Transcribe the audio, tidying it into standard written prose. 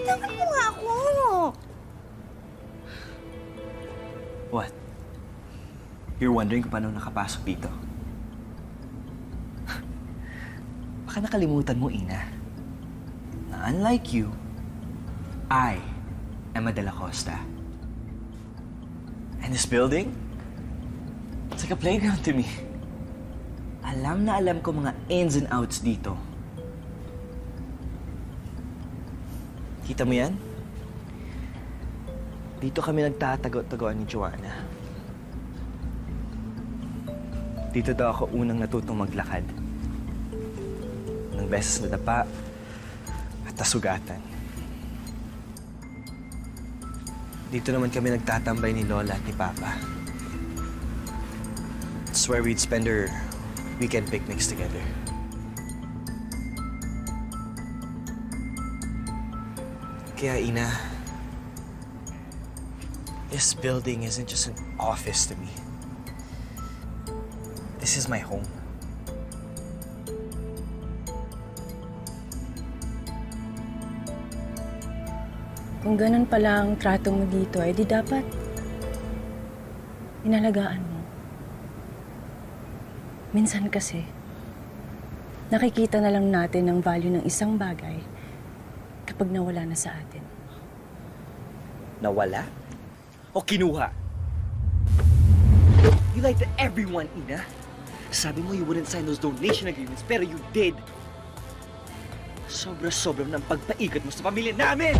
Bitawan mo nga ako! What? You're wondering kung paano nakapasok dito? Baka nakalimutan mo, Ina, na unlike you, I am a De La Costa. And this building, it's like a playground to me. Alam na alam ko mga ins and outs dito. Kita mo yan? Dito kami nagtatago-tagoan ni Joanna. Dito daw ako unang natutong maglakad. Nang beses na dapa at nasugatan. Dito naman kami nagtatambay ni Lola at ni Papa. It's where we'd spend our weekend picnics together. Kaya, Ina, this building isn't just an office to me. This is my home. Kung ganun pala ang trato mo dito, di dapat inalagaan mo. Minsan kasi, nakikita na lang natin ang value ng isang bagay kapag nawala na sa atin. Nawala? O kinuha? You lied to everyone, Ina. Sabi mo you wouldn't sign those donation agreements, pero you did. Sobra-sobra ng pagpaikot mo sa pamilya namin!